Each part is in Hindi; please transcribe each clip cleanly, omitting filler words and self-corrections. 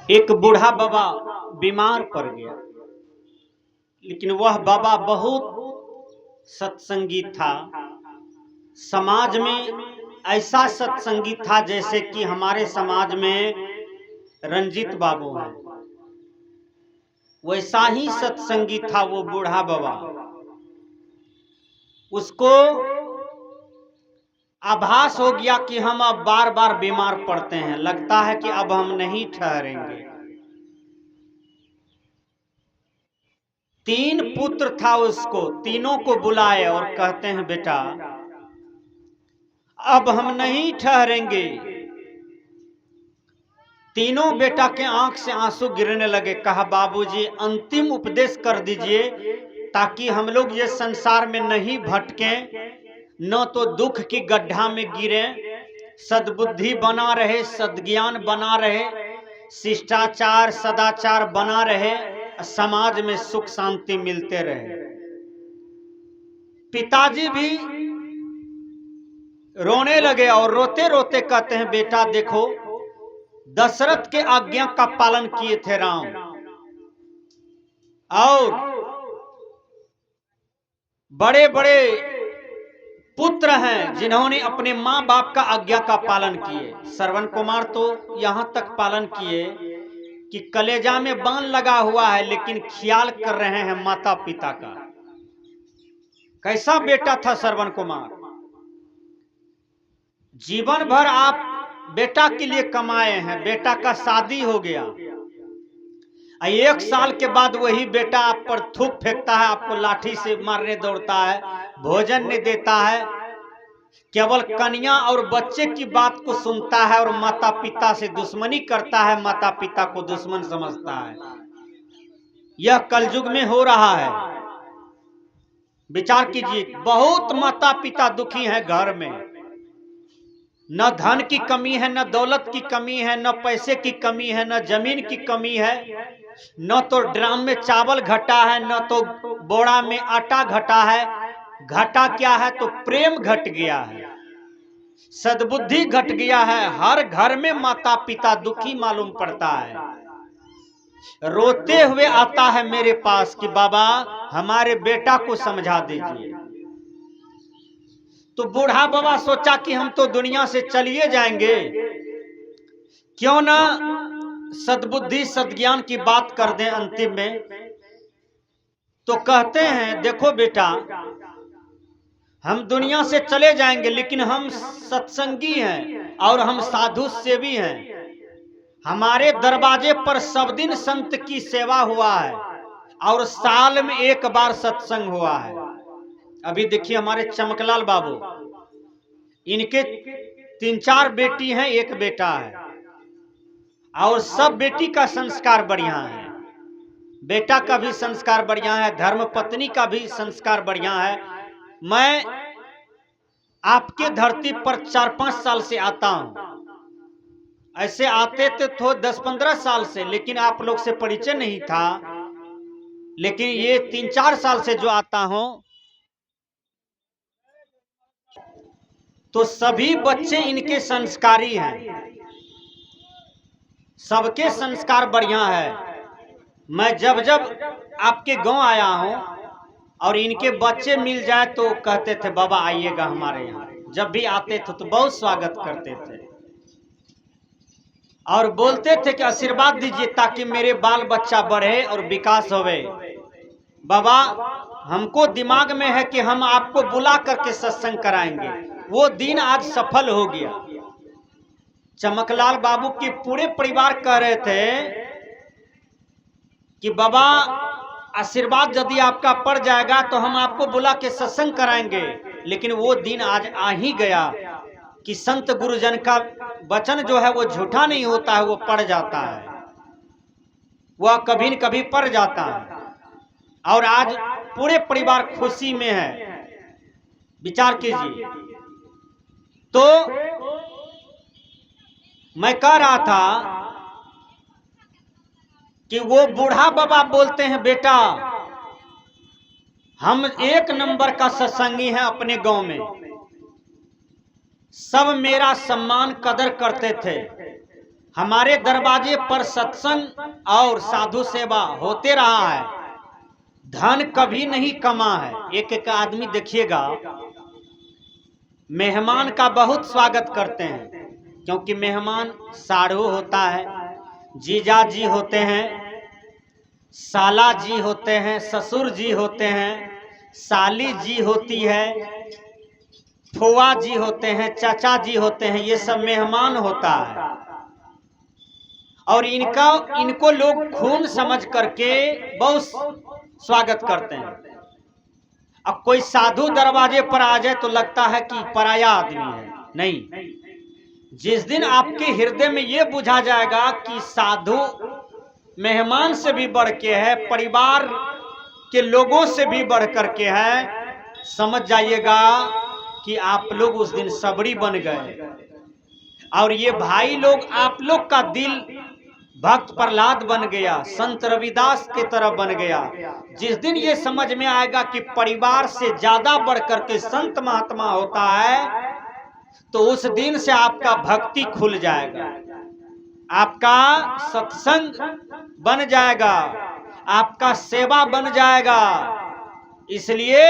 एक बूढ़ा बाबा बीमार पड़ गया, लेकिन वह बाबा बहुत सत्संगी था। समाज में ऐसा सत्संगी था जैसे कि हमारे समाज में रंजीत बाबू हैं, वैसा ही सत्संगी था वो बूढ़ा बाबा। उसको आभास हो गया कि हम अब बार बार बीमार पड़ते हैं, लगता है कि अब हम नहीं ठहरेंगे। 3 पुत्र था उसको, तीनों को बुलाए और कहते हैं बेटा अब हम नहीं ठहरेंगे। तीनों बेटा के आंख से आंसू गिरने लगे। कहा बाबूजी अंतिम उपदेश कर दीजिए ताकि हम लोग ये संसार में नहीं भटके, न तो दुख की गड्ढा में गिरे, सद्बुद्धि बना रहे, सद्ज्ञान बना रहे, शिष्टाचार सदाचार बना रहे, समाज में सुख शांति मिलते रहे। पिताजी भी रोने लगे और रोते रोते कहते हैं बेटा देखो, दशरथ के आज्ञा का पालन किए थे राम, और बड़े बड़े पुत्र हैं जिन्होंने अपने माँ बाप का आज्ञा का पालन किए। श्रवण कुमार तो यहां तक पालन किए कि कलेजा में बाण लगा हुआ है, लेकिन ख्याल कर रहे हैं माता पिता का। कैसा बेटा था श्रवण कुमार। जीवन भर आप बेटा के लिए कमाए हैं, बेटा का शादी हो गया, 1 साल के बाद वही बेटा आप पर थूक फेंकता है, आपको लाठी से मारने दौड़ता है, भोजन नहीं देता है, केवल कन्या और बच्चे की बात को सुनता है और माता पिता से दुश्मनी करता है, माता पिता को दुश्मन समझता है। यह कलयुग में हो रहा है। विचार कीजिए, बहुत माता पिता दुखी हैं घर में। न धन की कमी है, न दौलत की कमी है, न पैसे की कमी है, न जमीन की कमी है, न तो ड्राम में चावल घटा है, न तो बोरा में आटा घटा है। घटा क्या है तो प्रेम घट गया है, सद्बुद्धि घट गया है। हर घर में माता पिता दुखी मालूम पड़ता है। रोते हुए आता है मेरे पास कि बाबा हमारे बेटा को समझा दीजिए। तो बूढ़ा बाबा सोचा कि हम तो दुनिया से चलिए जाएंगे, क्यों ना सद्बुद्धि सद्ज्ञान की बात कर दें अंतिम में। तो कहते हैं देखो बेटा, हम दुनिया से चले जाएंगे लेकिन हम सत्संगी हैं और हम साधु सेवी हैं। हमारे दरवाजे पर सब दिन संत की सेवा हुआ है और साल में 1 बार सत्संग हुआ है। अभी देखिए हमारे चमकलाल बाबू, इनके 3-4 बेटी हैं, 1 बेटा है, और सब बेटी का संस्कार बढ़िया है, बेटा का भी संस्कार बढ़िया है, धर्म पत्नी का भी संस्कार बढ़िया है। मैं आपके धरती पर 4-5 साल से आता हूं, ऐसे आते तो 10-15 साल से, लेकिन आप लोग से परिचय नहीं था। लेकिन ये 3-4 साल से जो आता हूं तो सभी बच्चे इनके संस्कारी हैं, सबके संस्कार बढ़िया है। मैं जब जब आपके गांव आया हूं और इनके बच्चे मिल जाए तो कहते थे बाबा आइएगा हमारे यहाँ। जब भी आते थे तो बहुत स्वागत करते थे और बोलते थे कि आशीर्वाद दीजिए ताकि मेरे बाल बच्चा बढ़े और विकास होवे। बाबा हमको दिमाग में है कि हम आपको बुला करके सत्संग कराएंगे, वो दिन आज सफल हो गया। चमकलाल बाबू के पूरे परिवार कह रहे थे कि बाबा आशीर्वाद यदि आपका पड़ जाएगा तो हम आपको बुला के सत्संग कराएंगे। लेकिन वो दिन आज आ ही गया कि संत गुरुजन का वचन जो है वो झूठा नहीं होता है, वो पड़ जाता है, वह कभी न कभी पड़ जाता है। और आज पूरे परिवार खुशी में है। विचार कीजिए। तो मैं कह रहा था कि वो बूढ़ा बाबा बोलते हैं बेटा हम 1 नंबर का सत्संगी हैं अपने गांव में, सब मेरा सम्मान कदर करते थे, हमारे दरवाजे पर सत्संग और साधु सेवा होते रहा है, धन कभी नहीं कमा है। एक एक आदमी देखिएगा मेहमान का बहुत स्वागत करते हैं, क्योंकि मेहमान साढ़ू होता है, जीजा जी होते हैं, साला जी होते हैं, ससुर जी होते हैं, साली जी होती है, फुआ जी होते हैं, चाचा जी होते हैं, ये सब मेहमान होता है। और इनको लोग खून समझ करके बहुत स्वागत करते हैं। अब कोई साधु दरवाजे पर आ जाए तो लगता है कि पराया आदमी है। नहीं, जिस दिन आपके हृदय में ये बुझा जाएगा कि साधु मेहमान से भी बढ़ के है, परिवार के लोगों से भी बढ़ करके है, समझ जाइएगा कि आप लोग उस दिन सबरी बन गए। और ये भाई लोग, आप लोग का दिल भक्त प्रहलाद बन गया, संत रविदास की तरह बन गया। जिस दिन ये समझ में आएगा कि परिवार से ज्यादा बढ़कर के संत महात्मा होता है, तो उस दिन से आपका भक्ति खुल जाएगा, आपका सत्संग बन जाएगा, आपका सेवा बन जाएगा। इसलिए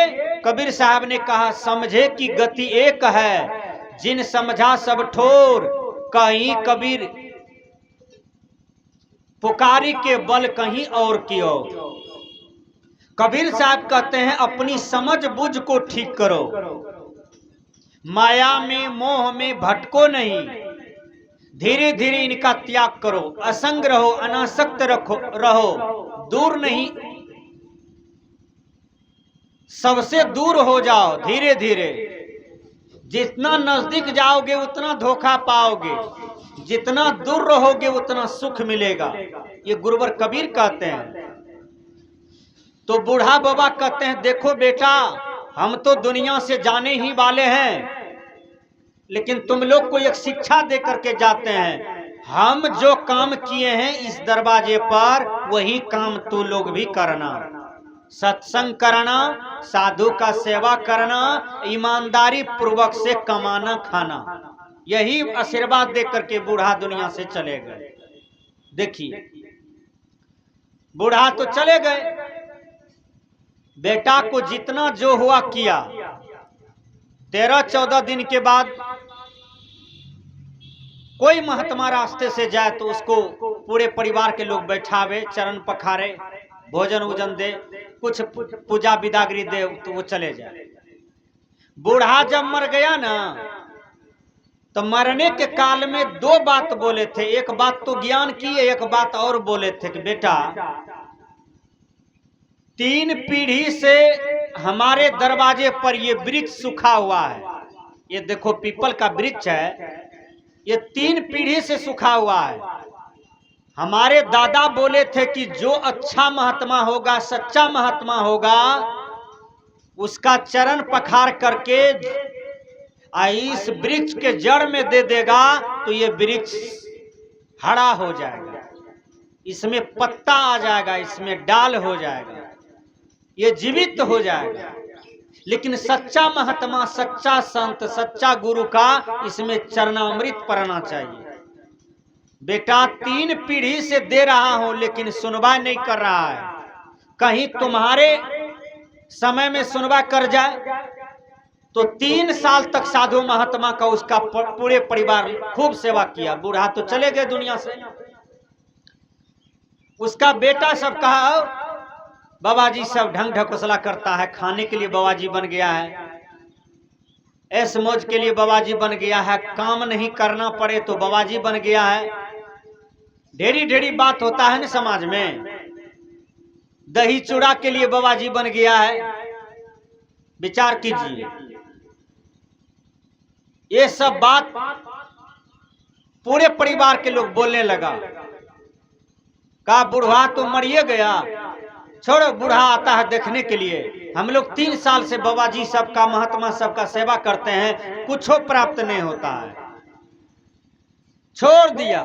कबीर साहब ने कहा, समझे कि गति एक है, जिन समझा सब ठोर, कहीं कबीर पुकारी के बल कहीं और की ओर। कबीर साहब कहते हैं, अपनी समझ बुझ को ठीक करो, माया में मोह में भटको नहीं, धीरे धीरे इनका त्याग करो, असंग रहो, अनासक्त रहो, दूर नहीं, सबसे दूर हो जाओ धीरे धीरे। जितना नजदीक जाओगे उतना धोखा पाओगे, जितना दूर रहोगे उतना सुख मिलेगा। ये गुरुवर कबीर कहते हैं। तो बूढ़ा बाबा कहते हैं, देखो बेटा, हम तो दुनिया से जाने ही वाले हैं, लेकिन तुम लोग को एक शिक्षा दे करके जाते हैं। हम जो काम किए हैं इस दरवाजे पर, वही काम तू लोग भी करना। सत्संग करना, साधु का सेवा करना, ईमानदारी पूर्वक से कमाना खाना, यही आशीर्वाद दे करके बूढ़ा दुनिया से चले गए। देखिए, बूढ़ा तो चले गए, बेटा को जितना जो हुआ किया। 13-14 दिन के बाद कोई महात्मा रास्ते से जाए तो उसको पूरे परिवार के लोग बैठावे, चरण पखारे, भोजन उजन दे, कुछ पूजा विदागरी दे, तो वो चले जाए। बूढ़ा जब मर गया ना, तो मरने के काल में 2 बात बोले थे। एक बात तो ज्ञान की, एक बात और बोले थे कि बेटा, 3 पीढ़ी से हमारे दरवाजे पर ये वृक्ष सूखा हुआ है। ये देखो पीपल का वृक्ष है, ये 3 पीढ़ी से सूखा हुआ है। हमारे दादा बोले थे कि जो अच्छा महात्मा होगा, सच्चा महात्मा होगा, उसका चरण पखार करके इस वृक्ष के जड़ में दे देगा तो ये वृक्ष हरा हो जाएगा, इसमें पत्ता आ जाएगा, इसमें डाल हो जाएगा, ये जीवित हो जाएगा। लेकिन सच्चा महात्मा, सच्चा संत, सच्चा गुरु का इसमें चरणामृत पड़ना चाहिए। बेटा, 3 पीढ़ी से दे रहा हूं, लेकिन सुनवाई नहीं कर रहा है। कहीं तुम्हारे समय में सुनवाई कर जाए तो 3 साल तक साधु महात्मा का उसका पूरे परिवार खूब सेवा किया। बूढ़ा तो चले गए दुनिया से। उसका बेटा सब कहा, बाबा जी सब ढंग ढकोसला करता है, खाने के लिए बाबा जी बन गया है, ऐश मौज के लिए बाबा जी बन गया है, काम नहीं करना पड़े तो बाबा जी बन गया है। ढेरी ढेरी बात होता है ना समाज में, दही चूड़ा के लिए बाबा जी बन गया है। विचार कीजिए, ये सब बात पूरे परिवार के लोग बोलने लगा। कहा, बूढ़ा तो मरिए गया, छोड़ो, बूढ़ा आता है देखने के लिए। हम लोग 3 साल से बाबा जी सबका, महात्मा सबका सेवा करते हैं, कुछ प्राप्त नहीं होता है, छोड़ दिया।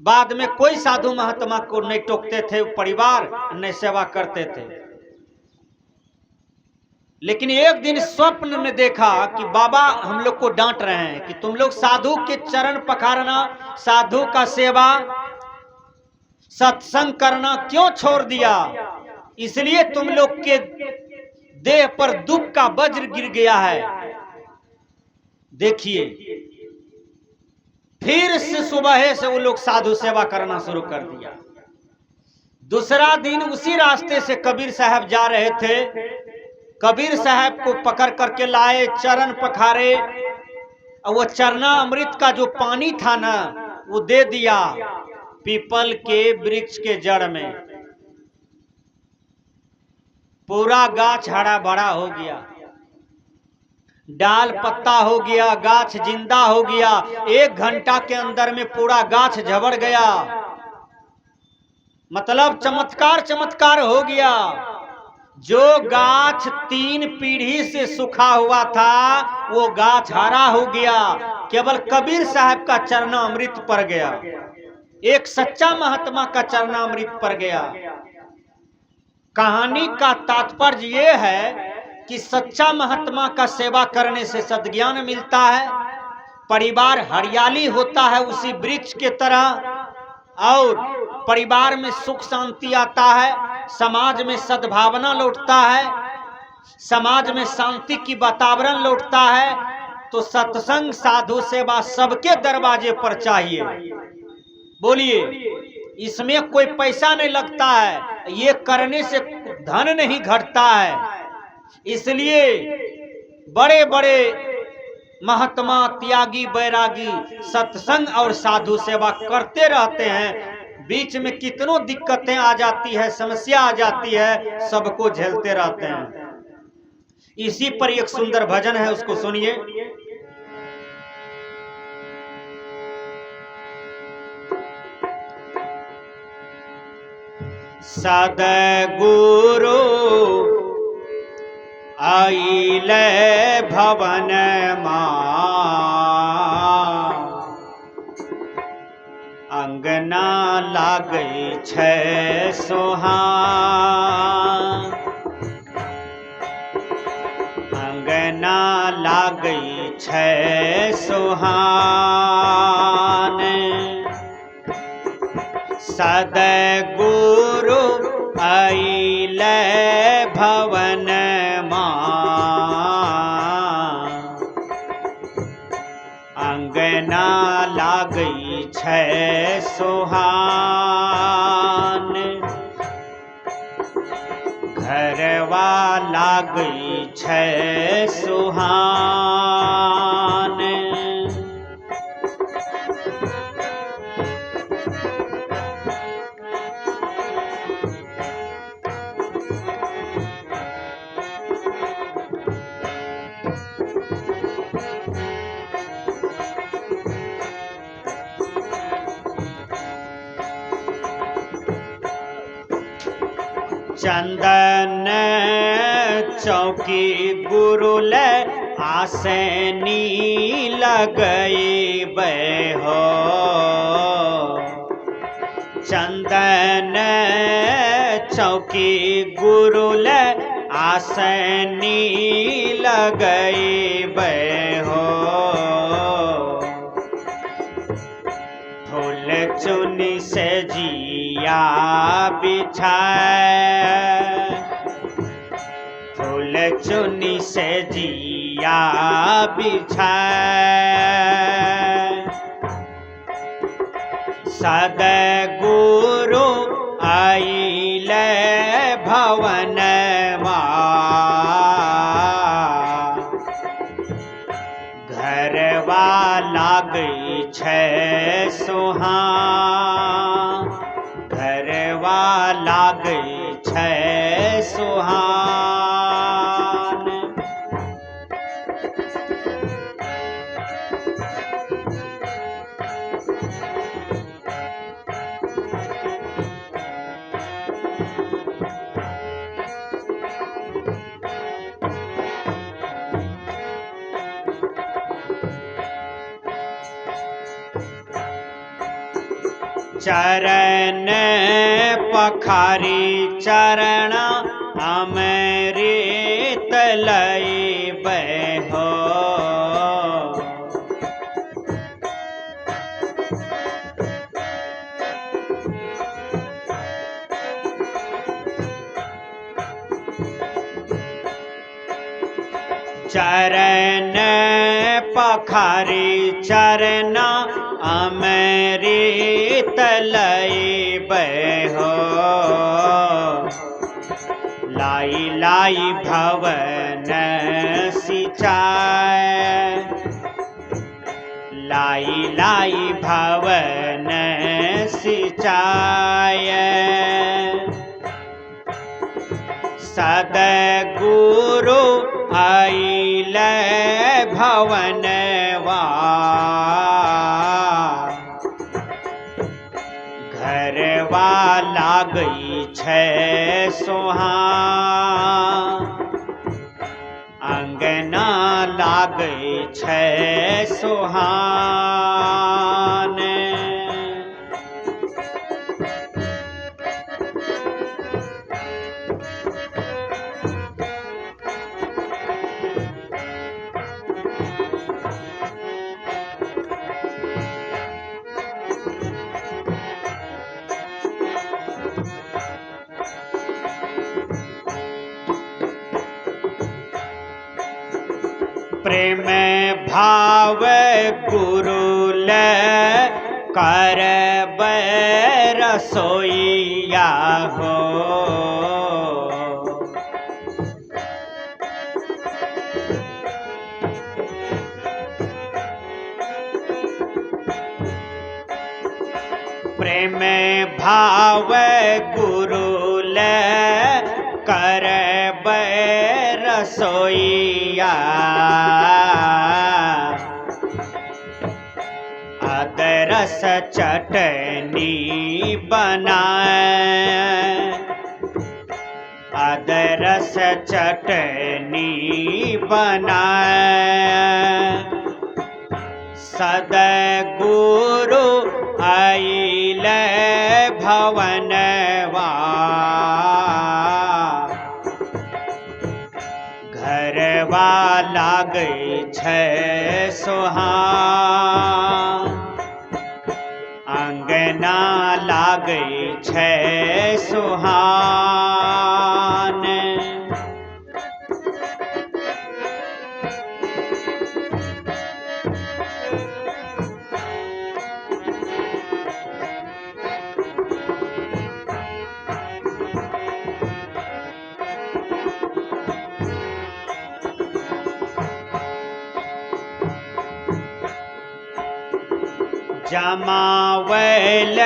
बाद में कोई साधु महात्मा को नहीं टोकते थे परिवार, नहीं सेवा करते थे। लेकिन एक दिन स्वप्न में देखा कि बाबा हम लोग को डांट रहे हैं कि तुम लोग साधु के चरण पखारना, साधु का सेवा, सत्संग करना क्यों छोड़ दिया? इसलिए तुम लोग के देह पर दुख का वज्र गिर गया है। देखिए, फिर से सुबह से वो लोग साधु सेवा करना शुरू कर दिया। दूसरा दिन उसी रास्ते से कबीर साहब जा रहे थे। कबीर साहब को पकड़ करके लाए, चरण पखारे, और वो चरना अमृत का जो पानी था ना, वो दे दिया पीपल के वृक्ष के जड़ में। पूरा गाछ हरा भरा हो गया, डाल पत्ता हो गया, गाछ जिंदा हो गया। 1 घंटा के अंदर में पूरा गाछ झबड़ गया। मतलब चमत्कार चमत्कार हो गया। जो गाछ 3 पीढ़ी से सूखा हुआ था, वो गाछ हरा हो गया। केवल कबीर साहब का चरणामृत पड़ गया, एक सच्चा महात्मा का चरणामृत पड़ गया। कहानी का तात्पर्य ये है कि सच्चा महात्मा का सेवा करने से सद्ज्ञान मिलता है, परिवार हरियाली होता है उसी वृक्ष के तरह, और परिवार में सुख शांति आता है, समाज में सद्भावना लौटता है, समाज में शांति की वातावरण लौटता है। तो सत्संग साधु सेवा सबके दरवाजे पर चाहिए। बोलिए, इसमें कोई पैसा नहीं लगता है, ये करने से धन नहीं घटता है। इसलिए बड़े बड़े महात्मा, त्यागी, बैरागी सत्संग और साधु सेवा करते रहते हैं। बीच में कितनों दिक्कतें आ जाती है, समस्या आ जाती है, सबको झेलते रहते हैं। इसी पर एक सुंदर भजन है, उसको सुनिए। सद्गुरु आइले भवन अंगना लागे छै सोहान, अंगना लागे छै सोहान। सद्गुरु आइले भवन अंगना लागे छै सोहान, घरवा लागे छै सुहान। चंदन चौकी गुरुल आसनी लगई हो, चंदन चौकी गुरुल आसनी लगई हो। फूल चुनी से जिया बिछाए, फूल चुनी से जिया बिछाए। सद्गुरु आइले भवन घरवा लागे छै सोहान, घरवा लागे छै सोहान। चरण पखारी चरण अमृत तलैबै हो। चरण पखारी चरना अमृत लैबै हो। लाई लाई भवन सिंचाय, लाई लाई भवन सिंचाय। सद्गुरु आइले भवनवा, घरवा लागै छै सोहान, अंगना लागै छै सोहान। प्रेम भाव गुरु ले करबै रसोइया हो। प्रेम भाव गुरु ले करबै रसोइया, अदरस चटनी बनाए, अदरस चटनी बनाए। सद्गुरु आइले भवनवा, घरवा लागै छै सोहान, अंगना लागै छै सोहान। जमावैल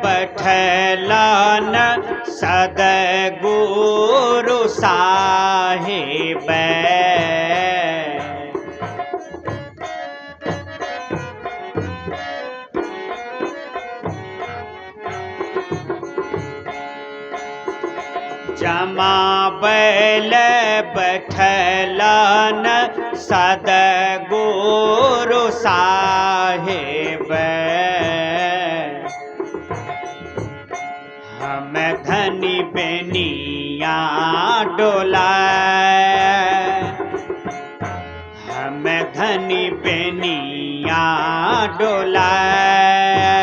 बैठलन सद्गुरु साहिब, जमावैल बैठलन सद्गुरु साहिब। हम धनी बेनिया डोलाए, हम धनी बेनिया डोलाए।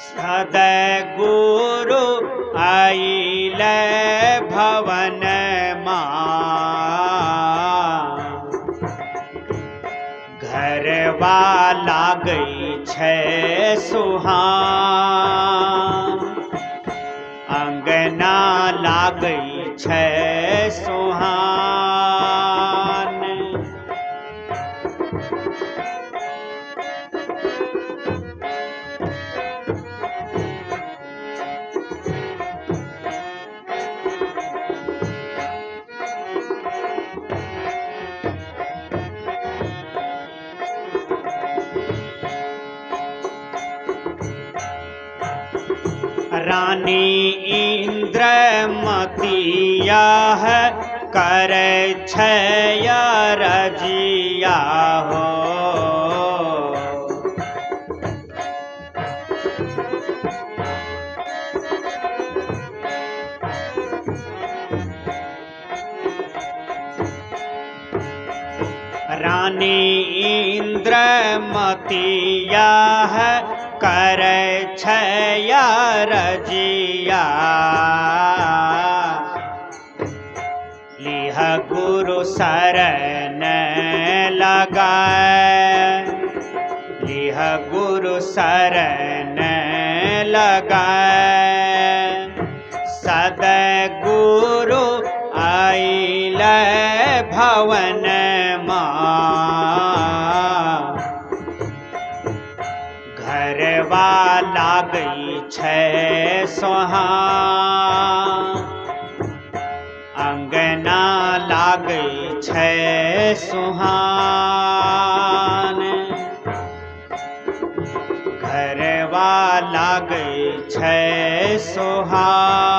सद्गुरु आइले भवन घरवा लागै छै सुहान, अंगना लागै छै सुहान। रानी इंद्रमतिया है करे छै रजिया हो। रानी इंद्रमतिया है करे छया रजिया लिह गुरु शरण लगाए लिह गुरु शरण लगाए सदगुरु आइल भवन घरवा लागई छै सोहान अंगना लागई छै सुहान घरवा लागई छै सोहान